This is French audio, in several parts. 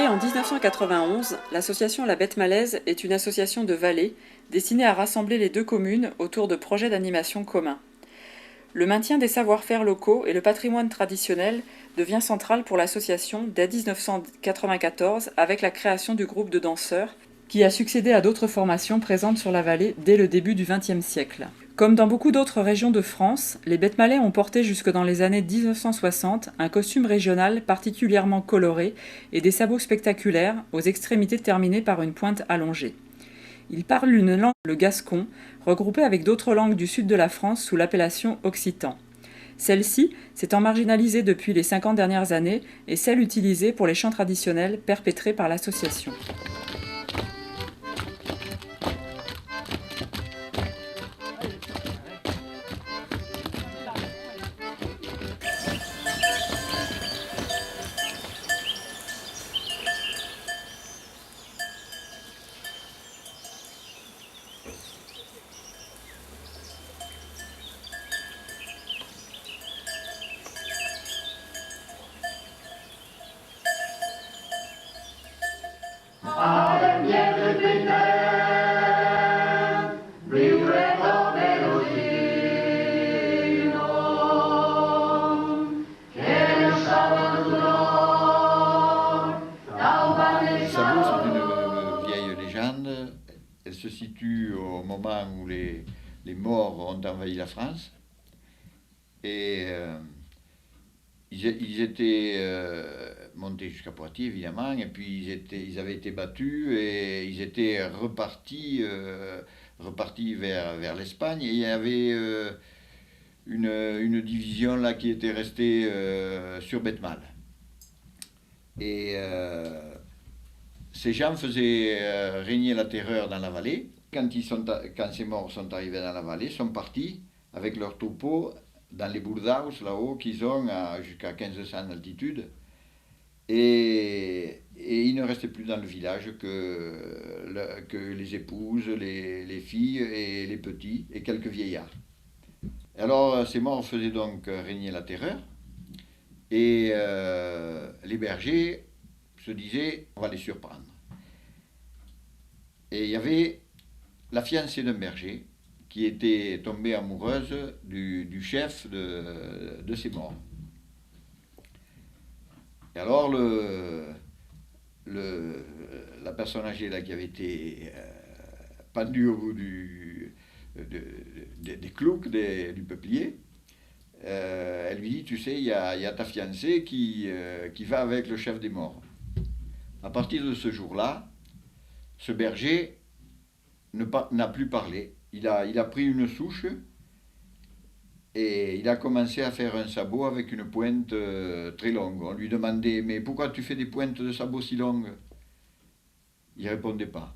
en 1991, l'association La Bête Malaise est une association de Valais destinée à rassembler les deux communes autour de projets d'animation communs. Le maintien des savoir-faire locaux et le patrimoine traditionnel devient central pour l'association dès 1994 avec la création du groupe de danseurs qui a succédé à d'autres formations présentes sur la vallée dès le début du XXe siècle. Comme dans beaucoup d'autres régions de France, les Bêtes Malais ont porté jusque dans les années 1960 un costume régional particulièrement coloré et des sabots spectaculaires aux extrémités terminées par une pointe allongée. Ils parlent une langue, le gascon, regroupée avec d'autres langues du sud de la France sous l'appellation occitan. Celle-ci s'étant marginalisée depuis les 50 dernières années et celle utilisée pour les chants traditionnels perpétrés par l'association. Elle se situe au moment où les Maures ont envahi la France. Et ils étaient montés jusqu'à Poitiers, évidemment, et puis ils avaient été battus et ils étaient repartis vers l'Espagne. Et il y avait une division là qui était restée sur Bethmal. Et ces gens faisaient régner la terreur dans la vallée. Quand ces morts sont arrivés dans la vallée, ils sont partis avec leurs troupeaux dans les Bourdaus, là-haut, qu'ils ont jusqu'à 1500 d'altitude. Et il ne restait plus dans le village que les épouses, les filles et les petits, et quelques vieillards. Alors, ces morts faisaient donc régner la terreur. Et les bergers se disaient, on va les surprendre. Et il y avait la fiancée d'un berger qui était tombée amoureuse du chef de ces morts. Et alors la personne âgée là, qui avait été pendue au bout des clous du peuplier, elle lui dit, tu sais, il y a ta fiancée qui va avec le chef des morts. À partir de ce jour-là, ce berger n'a plus parlé. Il a pris une souche et il a commencé à faire un sabot avec une pointe très longue. On lui demandait, mais pourquoi tu fais des pointes de sabot si longues? Il ne répondait pas.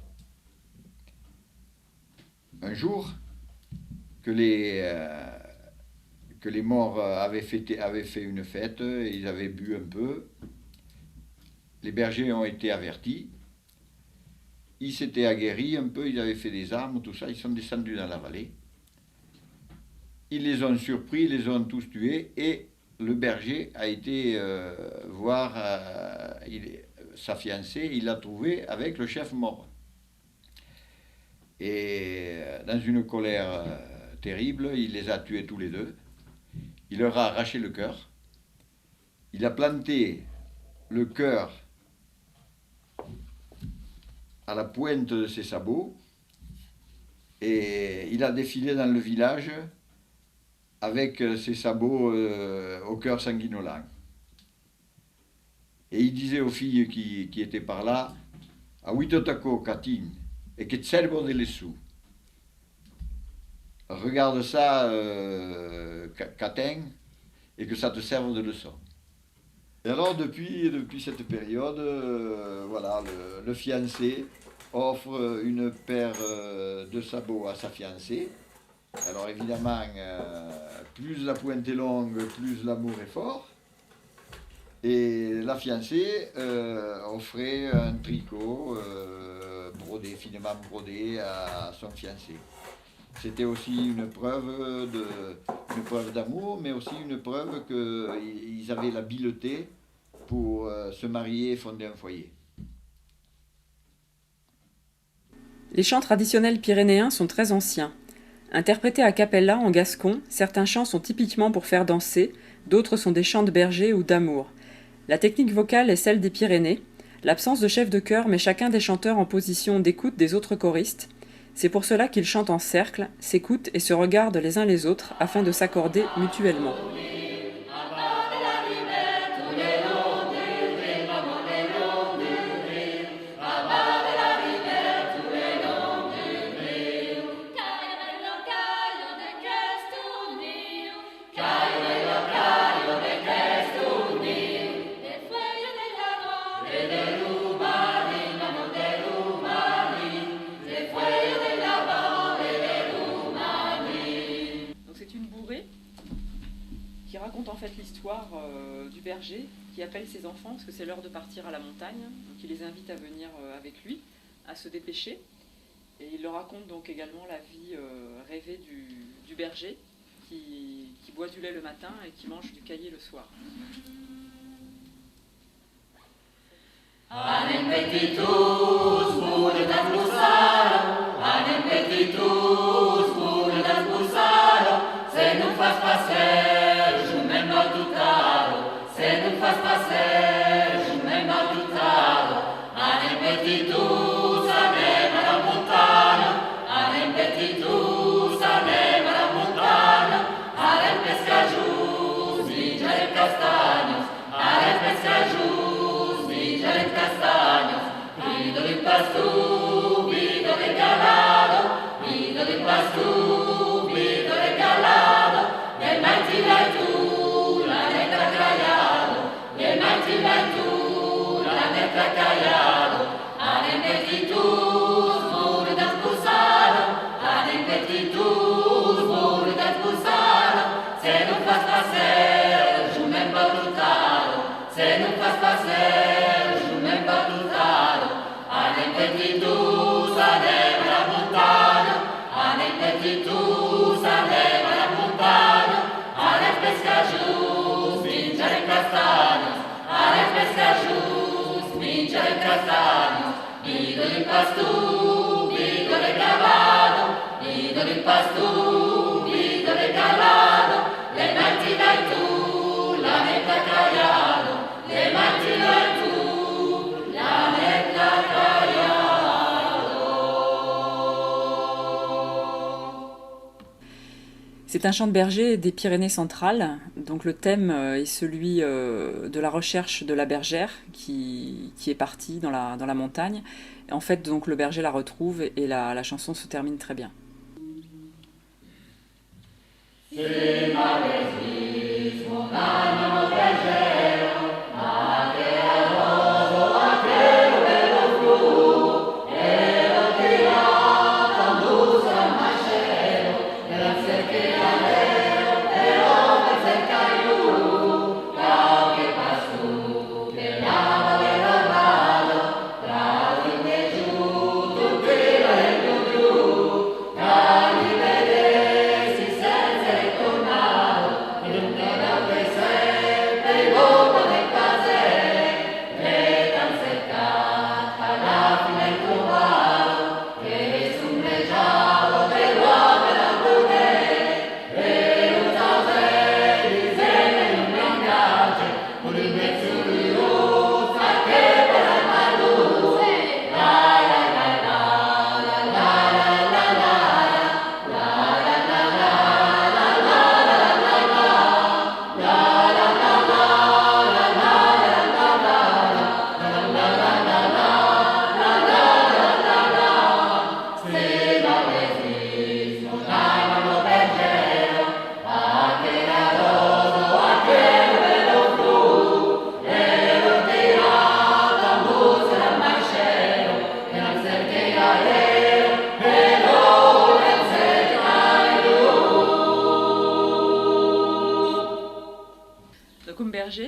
Un jour, que les morts avaient fait une fête, et ils avaient bu un peu, les bergers ont été avertis. Ils s'étaient aguerris un peu, ils avaient fait des armes, tout ça, ils sont descendus dans la vallée. Ils les ont surpris, ils les ont tous tués, et le berger a été voir sa fiancée, il l'a trouvée avec le chef mort. Et dans une colère terrible, il les a tués tous les deux. Il leur a arraché le cœur. Il a planté le cœur à la pointe de ses sabots et il a défilé dans le village avec ses sabots au cœur sanguinolent. Et il disait aux filles qui étaient par là, Awitotako Katin, et que tserbo de l'essou. Regarde ça, Katin, et que ça te serve de leçon. Et alors, depuis cette période, voilà, le fiancé offre une paire de sabots à sa fiancée. Alors évidemment, plus la pointe est longue, plus l'amour est fort. Et la fiancée offrait un tricot finement brodé à son fiancé. C'était aussi une preuve d'amour, mais aussi une preuve qu'ils avaient l'habileté pour se marier et fonder un foyer. Les chants traditionnels pyrénéens sont très anciens. Interprétés a cappella en gascon, certains chants sont typiquement pour faire danser, d'autres sont des chants de berger ou d'amour. La technique vocale est celle des Pyrénées. L'absence de chef de chœur met chacun des chanteurs en position d'écoute des autres choristes. C'est pour cela qu'ils chantent en cercle, s'écoutent et se regardent les uns les autres afin de s'accorder mutuellement. Qui raconte en fait l'histoire du berger qui appelle ses enfants parce que c'est l'heure de partir à la montagne. Donc il les invite à venir avec lui, à se dépêcher. Et il leur raconte donc également la vie rêvée du berger qui boit du lait le matin et qui mange du caillé le soir. Anem petitus, bunitas bussaro, anem petitus, bunitas bussaro, se non fas passer, jumem maltutaro, se non fas passer, jumem maltutaro, anem petitus, anem a la montagna, anem petitus, anem a la montagna, anem pescajus, vinjarem castanyos, anem pescajus, castaños, pido de pastu, pido de calado, pido de pastu, pido de calado, del manchila tú, la neta callado, del manchila tú, la neta callado, anem petitus, buridas busado, anem petitus, buridas busado, se non fas passer, jumem balutado, se non fas passer, petitus, anem a la montagna, anem petitus, anem a la montagna, anem pescajus, vinjarem castanyos, anem pescajus, vinjarem castanyos, pido de pastu, pido de calado, pido de pastu, pido de calado, le mantina y tú, la neta callado, le mantina y tú, la neta callado. C'est un chant de berger des Pyrénées centrales, donc le thème est celui de la recherche de la bergère qui est partie dans la montagne. En fait, donc le berger la retrouve et la chanson se termine très bien.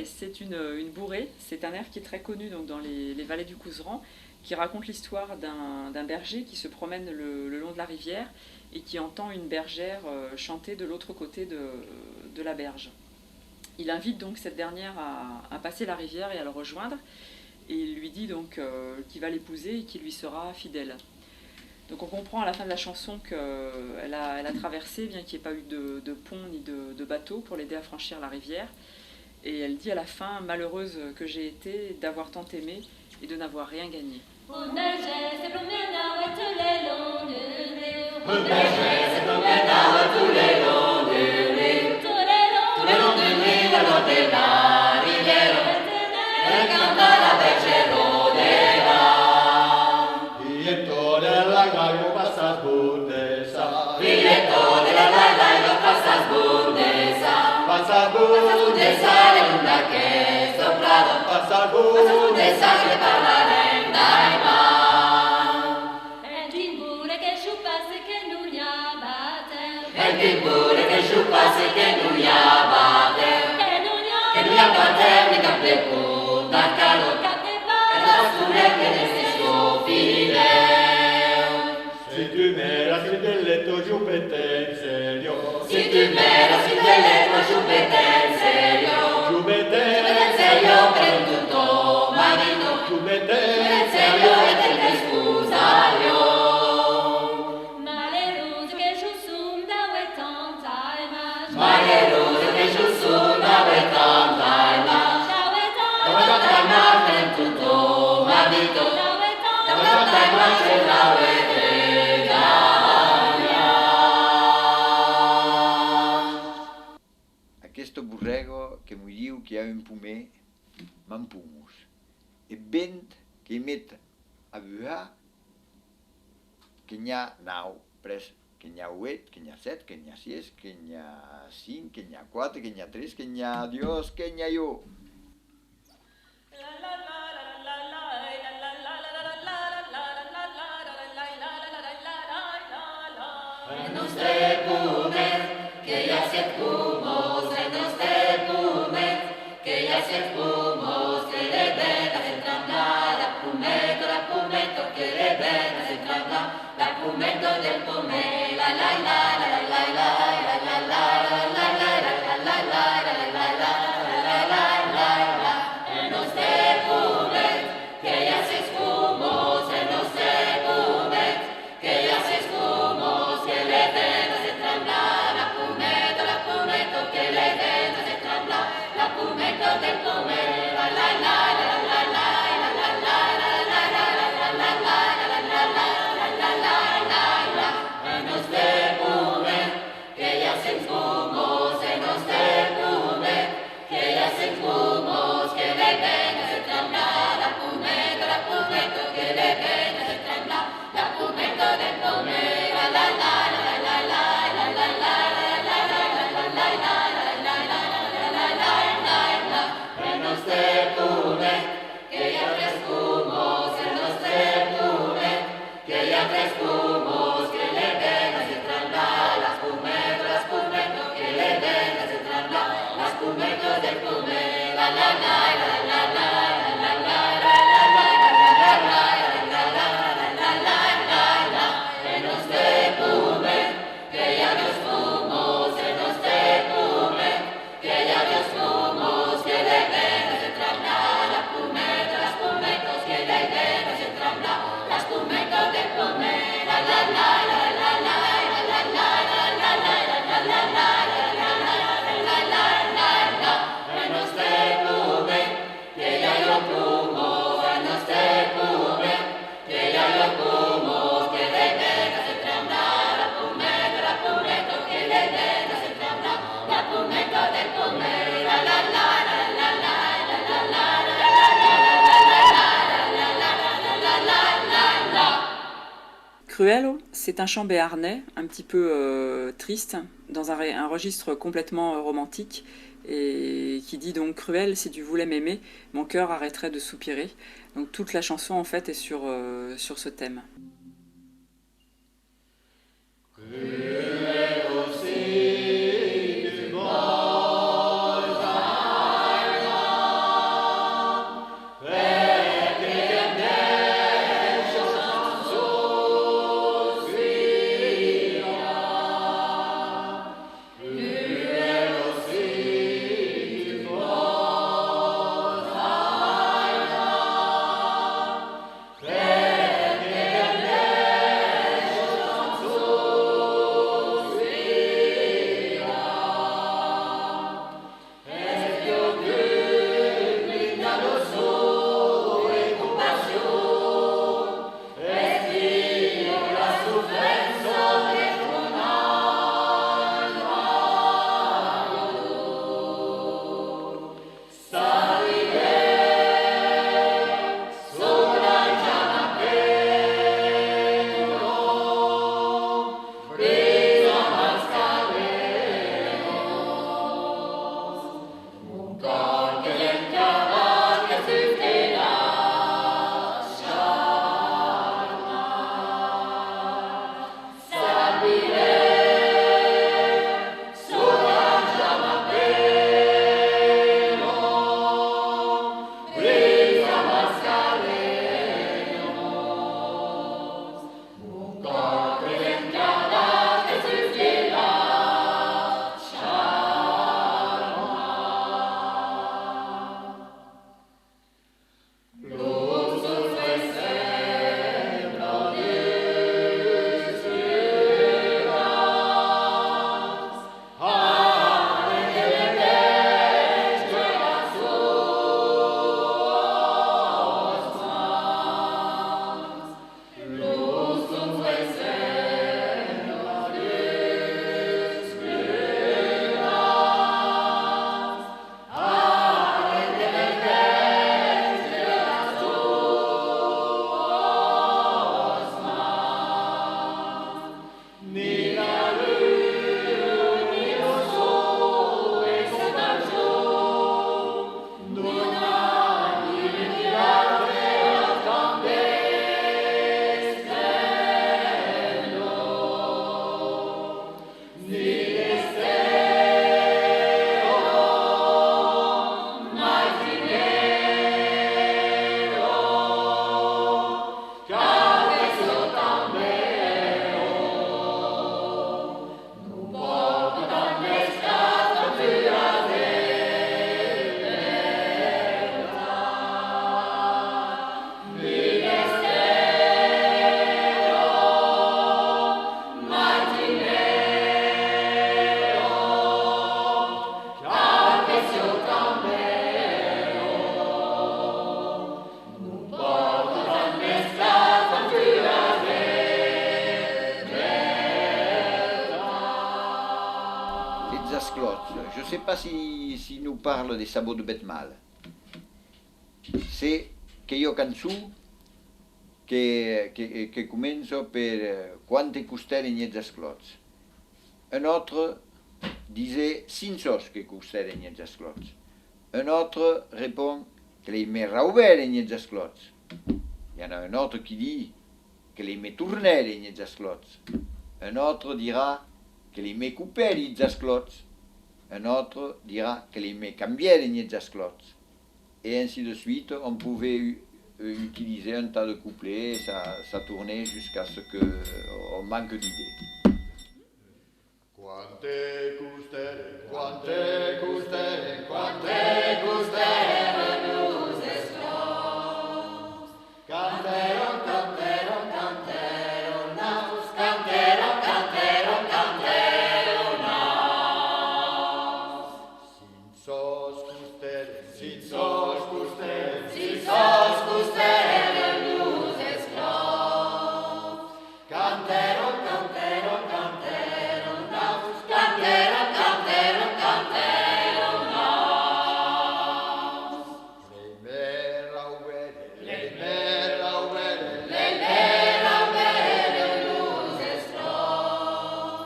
C'est une bourrée, c'est un air qui est très connu donc, dans les vallées du Couserans, qui raconte l'histoire d'un berger qui se promène le long de la rivière et qui entend une bergère chanter de l'autre côté de la berge. Il invite donc cette dernière à passer la rivière et à le rejoindre, et il lui dit donc qu'il va l'épouser et qu'il lui sera fidèle. Donc on comprend à la fin de la chanson qu'elle a traversé, bien qu'il n'y ait pas eu de pont ni de bateau pour l'aider à franchir la rivière. Et elle dit à la fin, malheureuse que j'ai été d'avoir tant aimé et de n'avoir rien gagné. Un berger se promenava tous les longs du Rio. Un berger se promenava tous les longs du Rio. Tous les longs du Rio, à l'ordre de la rivière. Elle canta la bergeronera. Figlietto della gaio passa sburdesa. Figlietto della gaia, io passa sburdesa. Passa Sburdesa, le luna che soprado. Passa Sburdesa, che parlare dai ma. E timbure che sciupasse che non gli abbatte. E timbure che sciupasse che non gli abbatte. Che non gli abbatte, mi cappe più da caro. E la scuola che ne si scoprire. Se tu meras del letto giù per te in serio. Si tu mera, si te letto, sciupete in serio. Giù per te In serio per tutto marito. giù per te In serio e te scusario. Ma le rose che giù son da we tanta immagine. Ma le rose che giù son da we tanta immagine. Da we tanta immagine in tutto marito. Da we tanta immagine da we Aquest borrego que m'ho diu que hi ha un pomer, m'empumus. E vent que met a buar, que n'hi ha 9, pres, que n'hi ha 8, que n'hi ha 7, que n'hi ha 6, que n'hi ha 5, que n'hi ha 4, que n'hi ha 3, que n'hi ha Dios, que n'hi ha jo. En nostre pomet, que hi ha 7 pomos, en nostre pomet, que hi ha 7 pomos, que le venga se trambla, la pometo, que le venga se trambla, la pometo del pomet, la la la la la la la la la la la la la la la la. En nostre pomet, que hi ha 6 pomos, en nostre pomet, que hi ha 6 pomos, que le venga se trambla, la pometo, que le venga se trambla, la pometo del pomet, la la la la la la la la la la la la la la. En nostre pomet, que hi ha 6 pomos, en nostre pomet, que hi ha 6 pomos, que le venga se trambla, la pometo, que le venga se trambla, la pometo del pomet, la la la la la la la la la la. En nostre pomet, que hi ha 3 pomos, en nostre pomet, que hi ha 3 pomos, que le venga se trambla, las pometo, que le venga se trambla, las pometo del pomet, la la la la la la la la la. En nostre pomet, que hi ha 2 pomos, en nostre pomet, que hi ha 2 pomos, que le venga se trambla, las pometo, que le venga se trambla, las pometo del pomet, la la la la la la la la la. En nostre pomet, que hi ha 2 pomos, en nostre pomet, que hi ha 2 pomos, que le venga se trambla, la pometo, que le venga se trambla, la pometo del pomet, la la la la la la la la. Cruello, c'est un chant béarnais, un petit peu triste, dans un registre complètement romantique, et qui dit donc cruel, si tu voulais m'aimer, mon cœur arrêterait de soupirer. Donc toute la chanson en fait est sur ce thème. Perché ne sais pas si nous parle des sabots de bête mâle. C'est Keio Kansu che comincia per quante costelle niente sclots. Un autre disait Sinsos che costelle niente sclots. Un autre répond que les met rauvere niente sclots. Il y en a un autre qui dit que les met tournere niente sclots. Un autre dira que les met coupere niente sclots. Un autre dira que les met cambiere niente sclots. Et ainsi de suite, on pouvait utiliser un tas de couplets, ça tournait jusqu'à ce qu'on manque d'idées. Quante custele, quante custele, quante custele, blues esclos. Cantero, cantero, cantero, naus, cantero, cantero, cantero, naus. Sinsos custele, sinsos custele, sinsos custele, blues esclos. Cantero, cantero, cantero, naus, cantero, cantero, cantero, naus. Lei me rauvere, lei me rauvere, lei me rauvere, blues esclos.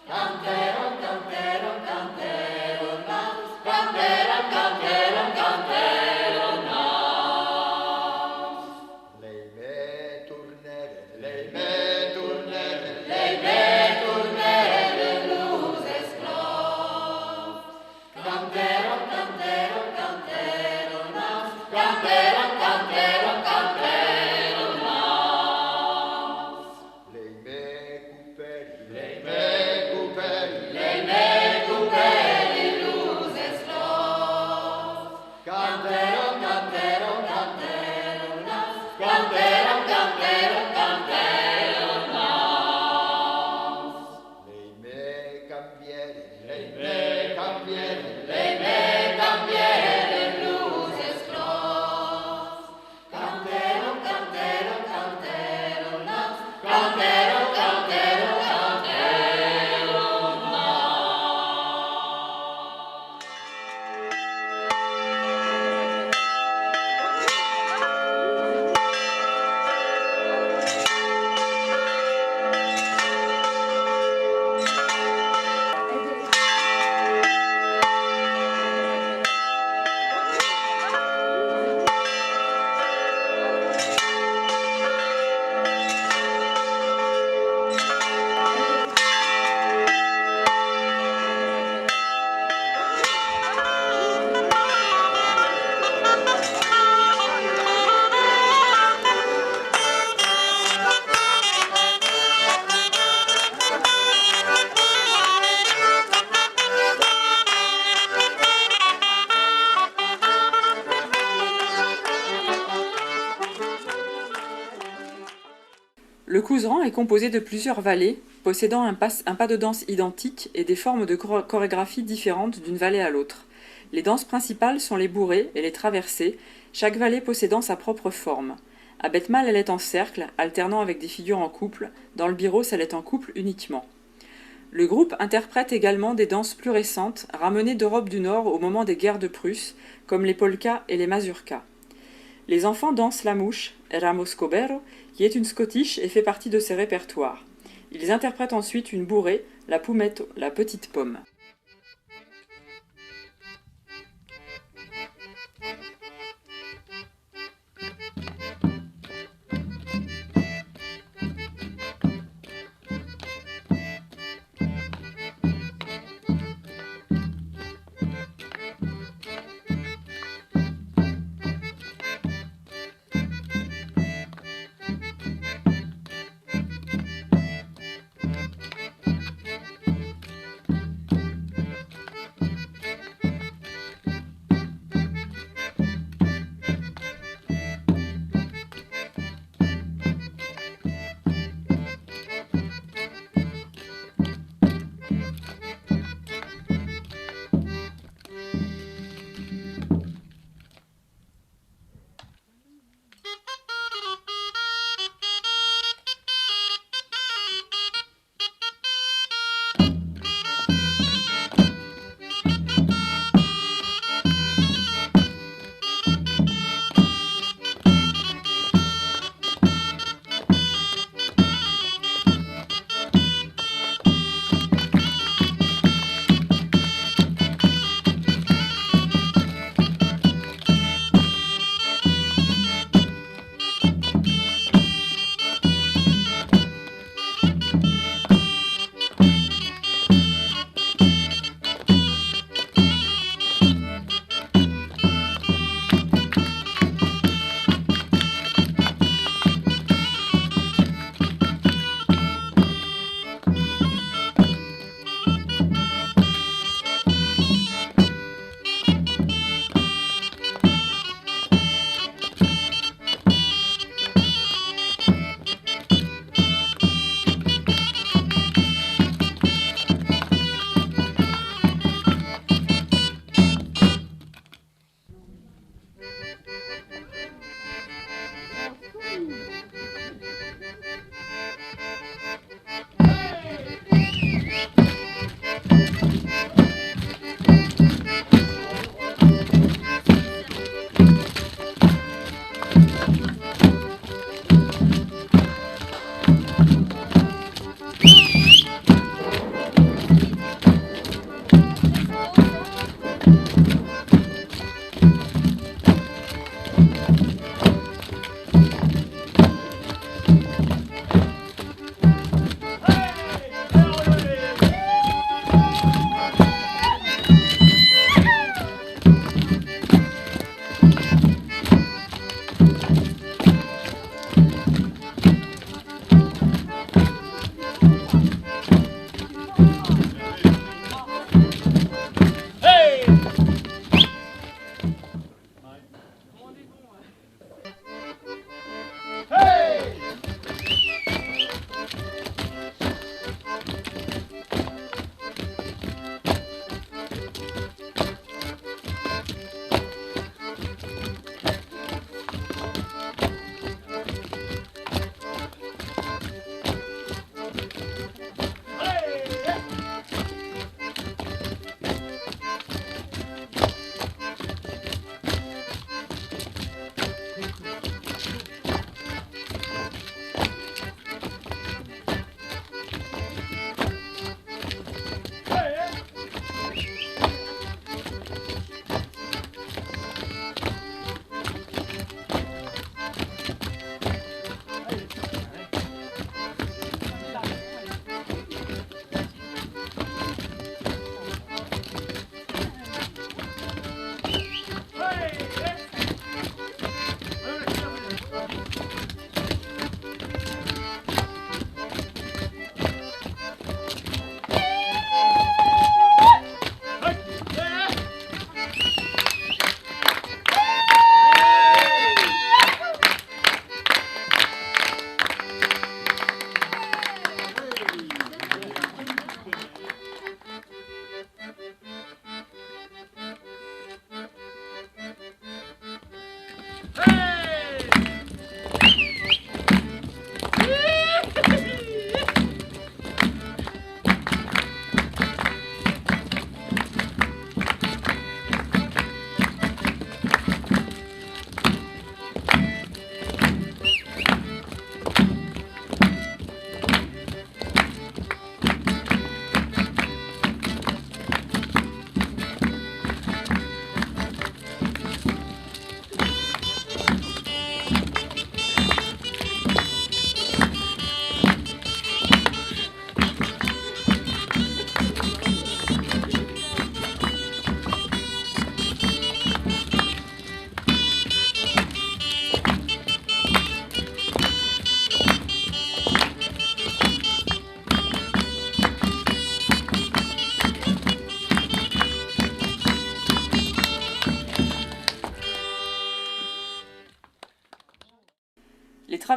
Cantero, cantero, cantero, naus, cantero, cantero, cantero, naus. Lei me tournere, lei me tournere, lei me tournere, blues esclos. Cantero, cantero, cantero, naus, cantero, cantero, cantero, naus. Lei me couperi, lei me couperi, lei me couperi, blues esclos. Cantero, cantero, cantero, naus, cantero, cantero, cantero, naus. Lei me cambiere, lei me cambiere, lei me cambiere, blues esclos. Cantero, cantero, cantero, naus, cantero, cantero, cantero, naus. Le couserand est composé de plusieurs vallées, possédant un pas de danse identique et des formes de chorégraphie différentes d'une vallée à l'autre. Les danses principales sont les bourrées et les traversées, chaque vallée possédant sa propre forme. À bête mâle, elle est en cercle, alternant avec des figures en couple, dans le biros, elle est en couple uniquement. Le groupe interprète également des danses plus récentes, ramenées d'Europe du Nord au moment des guerres de Prusse, comme les polkas et les mazurkas. Les enfants dansent la mouche, Ramos Cobero, qui est une scottish et fait partie de ses répertoires. Ils interprètent ensuite une bourrée, la Pumetto, la petite pomme.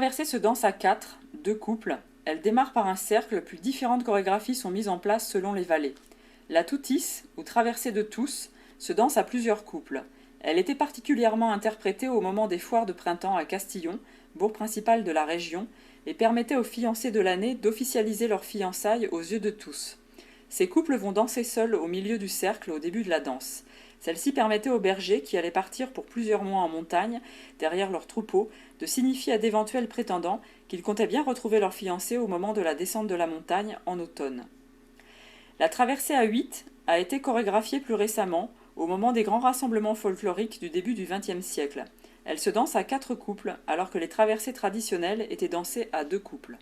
traversée se danse à 4, 2 couples. Elle démarre par un cercle, puis différentes chorégraphies sont mises en place selon les vallées. La toutisse, ou traversée de tous, se danse à plusieurs couples. Elle était particulièrement interprétée au moment des foires de printemps à Castillon, bourg principal de la région, et permettait aux fiancés de l'année d'officialiser leur fiançailles aux yeux de tous. Ces couples vont danser seuls au milieu du cercle au début de la danse. Celle-ci permettait aux bergers, qui allaient partir pour plusieurs mois en montagne, derrière leurs troupeaux, de signifier à d'éventuels prétendants qu'ils comptaient bien retrouver leurs fiancés au moment de la descente de la montagne en automne. La traversée à 8 a été chorégraphiée plus récemment, au moment des grands rassemblements folkloriques du début du XXe siècle. Elle se danse à 4 couples, alors que les traversées traditionnelles étaient dansées à 2 couples.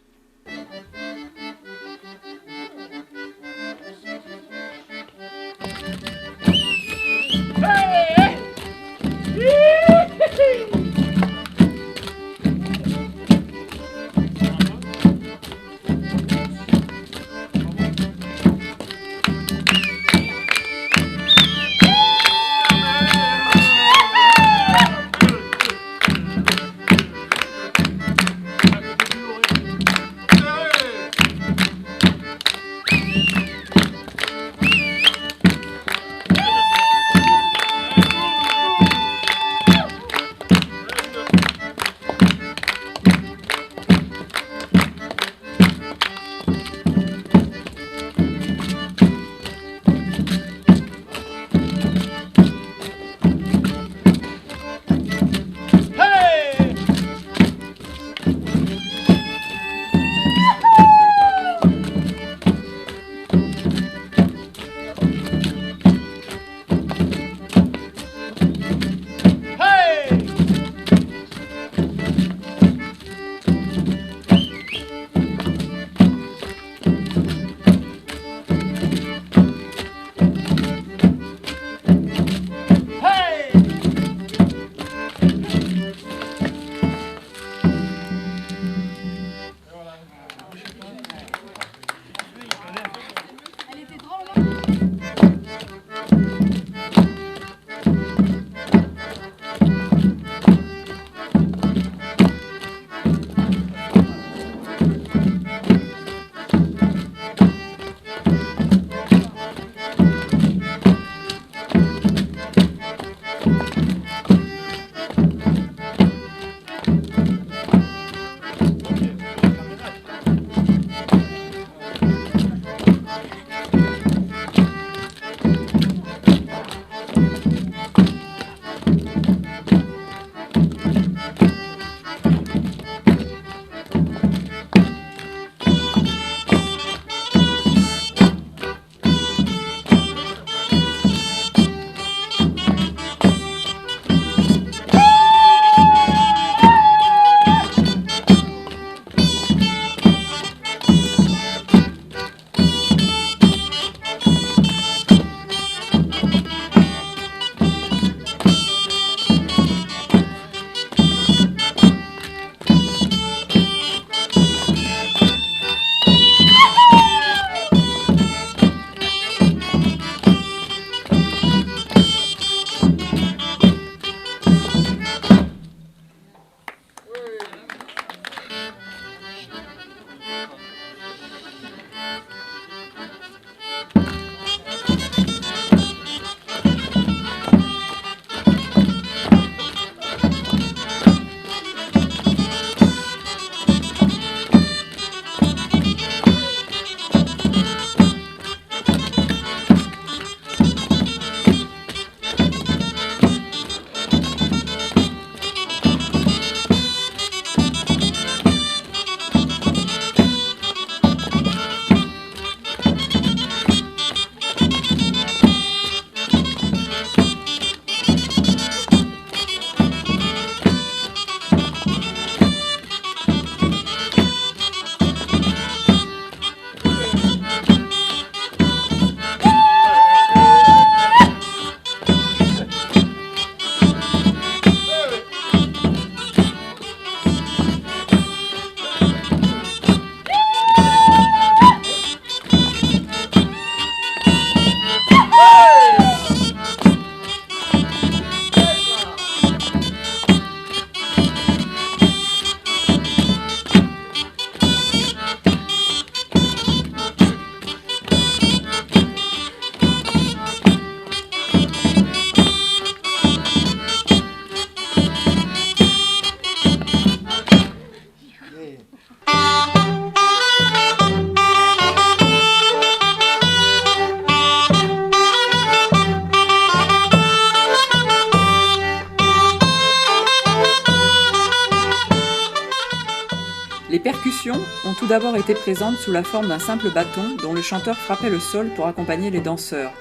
Les percussions ont tout d'abord été présentes sous la forme d'un simple bâton dont le chanteur frappait le sol pour accompagner les danseurs.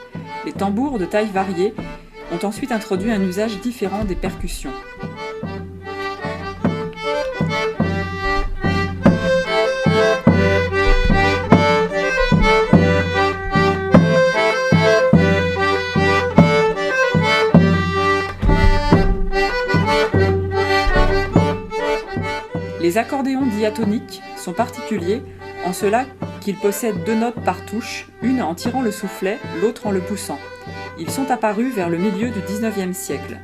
Les tambours de taille variée ont ensuite introduit un usage différent des percussions. Les accordéons diatoniques sont particuliers en cela qu'ils possèdent 2 notes par touche, une en tirant le soufflet, l'autre en le poussant. Ils sont apparus vers le milieu du XIXe siècle.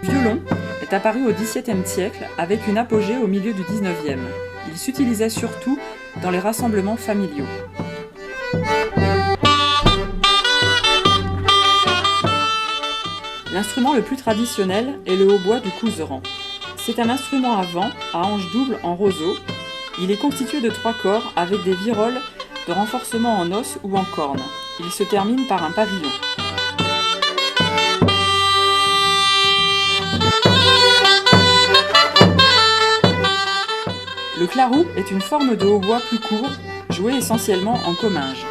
Le violon est apparu au XVIIe siècle avec une apogée au milieu du XIXe. Il s'utilisait surtout dans les rassemblements familiaux. L'instrument le plus traditionnel est le hautbois du couserans. C'est un instrument à vent à hanche double en roseau. Il est constitué de 3 corps avec des viroles de renforcement en os ou en corne. Il se termine par un pavillon. Le clarou est une forme de hautbois plus court, joué essentiellement en comminges.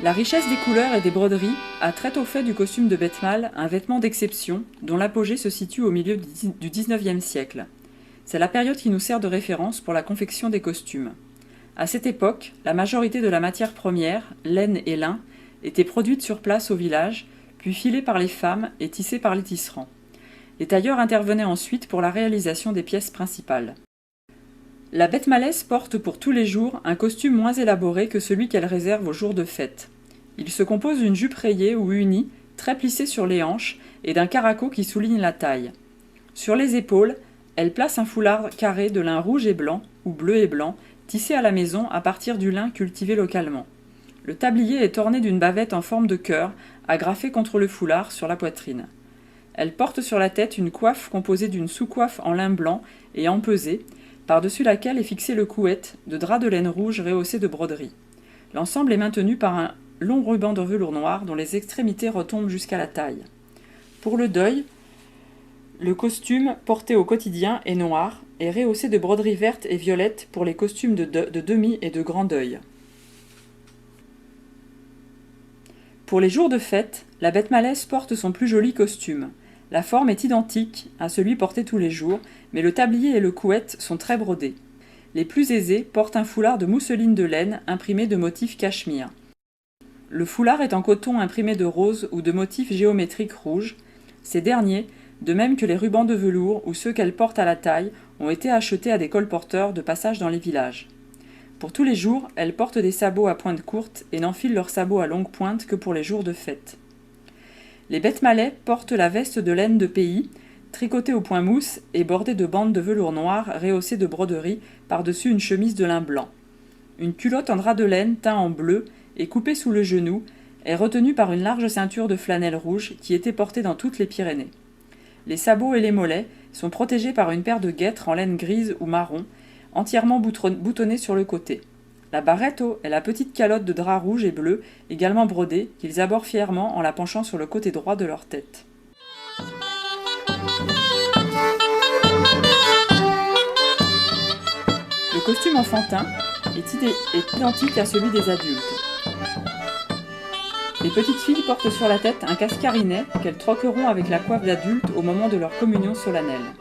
La richesse des couleurs et des broderies a très tôt fait du costume de bête mâle un vêtement d'exception dont l'apogée se situe au milieu du XIXe siècle. C'est la période qui nous sert de référence pour la confection des costumes. À cette époque, la majorité de la matière première, laine et lin, était produite sur place au village, puis filée par les femmes et tissée par les tisserands. Les tailleurs intervenaient ensuite pour la réalisation des pièces principales. La bête malaise porte pour tous les jours un costume moins élaboré que celui qu'elle réserve aux jours de fête. Il se compose d'une jupe rayée ou unie, très plissée sur les hanches, et d'un caraco qui souligne la taille. Sur les épaules, elle place un foulard carré de lin rouge et blanc, ou bleu et blanc, tissé à la maison à partir du lin cultivé localement. Le tablier est orné d'une bavette en forme de cœur, agrafée contre le foulard sur la poitrine. Elle porte sur la tête une coiffe composée d'une sous-coiffe en lin blanc et empesée, par-dessus laquelle est fixé le couette de drap de laine rouge rehaussé de broderie. L'ensemble est maintenu par un long ruban de velours noir dont les extrémités retombent jusqu'à la taille. Pour le deuil, le costume porté au quotidien est noir et rehaussé de broderies vertes et violettes pour les costumes de demi et de grand deuil. Pour les jours de fête, la bête malaise porte son plus joli costume. La forme est identique à celui porté tous les jours, mais le tablier et le couette sont très brodés. Les plus aisés portent un foulard de mousseline de laine imprimé de motifs cachemire. Le foulard est en coton imprimé de rose ou de motifs géométriques rouges. Ces derniers, de même que les rubans de velours ou ceux qu'elle porte à la taille, ont été achetés à des colporteurs de passage dans les villages. Pour tous les jours, elle porte des sabots à pointe courte et n'enfile leurs sabots à longue pointe que pour les jours de fête. Les bêtes malais portent la veste de laine de pays, tricotée au point mousse et bordée de bandes de velours noir rehaussées de broderies par-dessus une chemise de lin blanc. Une culotte en drap de laine teint en bleu et coupée sous le genou est retenue par une large ceinture de flanelle rouge qui était portée dans toutes les Pyrénées. Les sabots et les mollets sont protégés par une paire de guêtres en laine grise ou marron, entièrement boutonnée sur le côté. La barretto est la petite calotte de drap rouge et bleu, également brodée, qu'ils abordent fièrement en la penchant sur le côté droit de leur tête. Le costume enfantin est identique à celui des adultes. Les petites filles portent sur la tête un cascarinet qu'elles troqueront avec la coiffe d'adulte au moment de leur communion solennelle.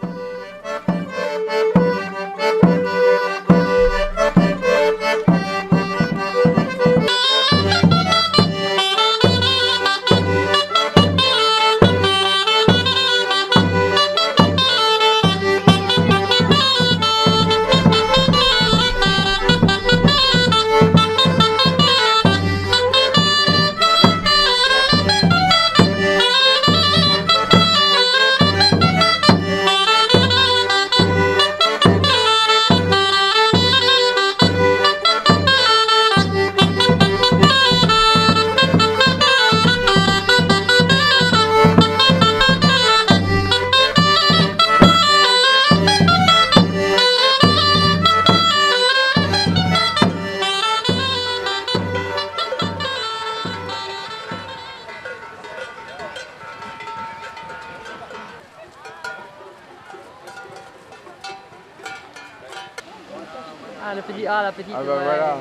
Ah, la petite. Ah bah voilà.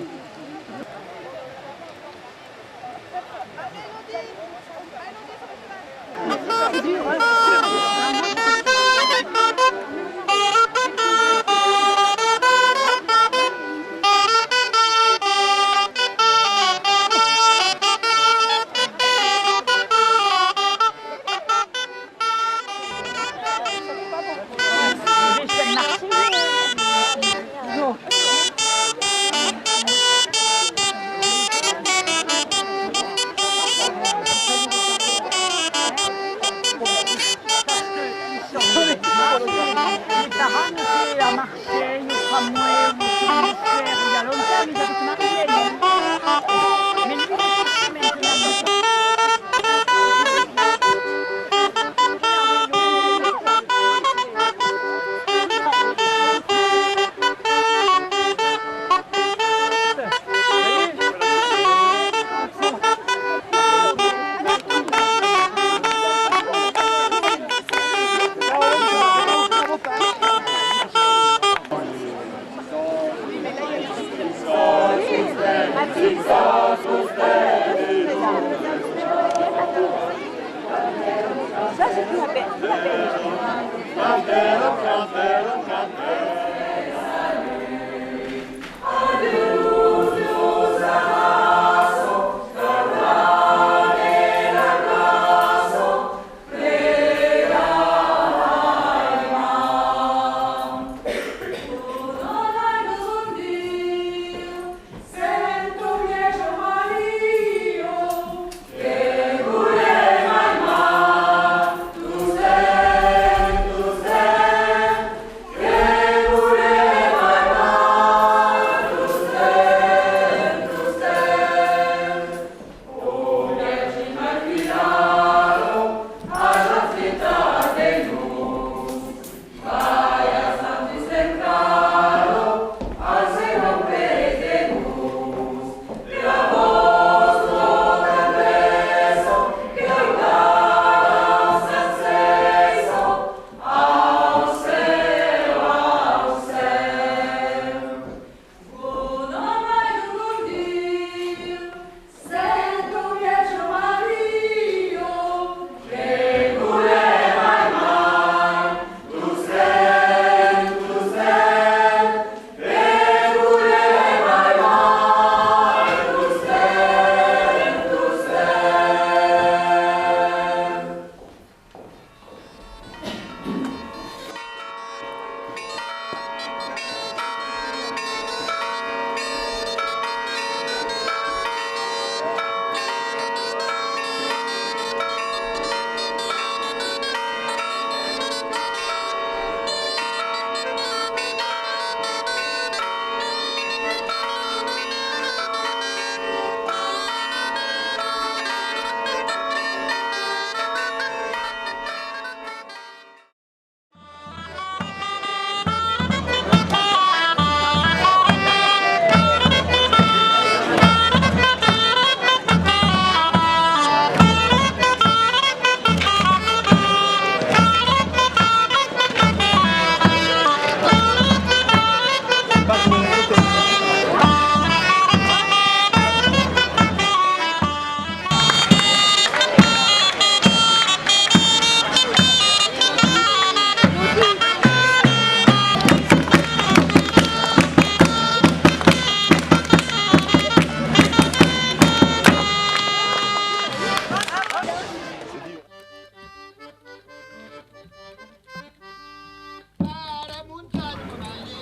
Canterum, canterum, canterum.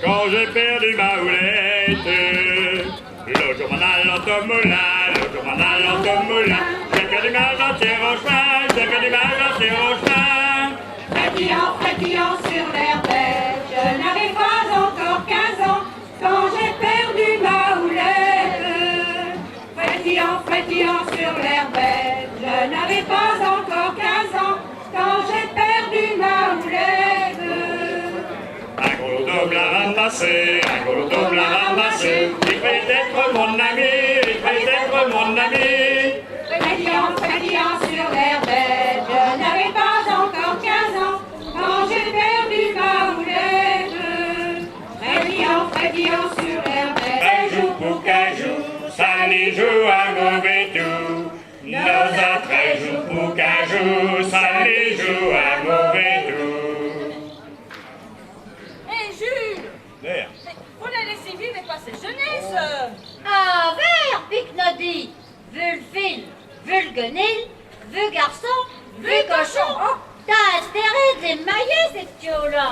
Quand j'ai perdu ma houlette, l'autre jour m'en allant au moulin, l'autre jour m'en allant au moulin, j'ai perdu ma gentille au chemin, j'ai perdu ma gentille au chemin. Frétillant sur l'herbette, je n'avais pas encore 15 ans quand j'ai perdu ma houlette. Frétillant sur l'herbette, je n'avais pas encore 15 ans quand j'ai perdu ma houlette. Un gros loto me l'a ramassé, un gros loto me l'a ramassé, il fallait être mon ami, il fallait être mon ami. Frétillant sur l'herbette, je n'avais pas encore 15 ans quand j'ai perdu ma houlette. Frétillant sur l'herbette, Cajou pour cajou, ça les joue un mauvais tour. Nos autres jouent pour cajou, ça les joue un mauvais tour. Hé Jules, Merde. faut la laisser vivre et passer jeunesse. Ah, vert, pique-nodi, vu le fil, vu le guenil, vu garçon, vu cochon. T'as intérêt de les mailler, ces petits là.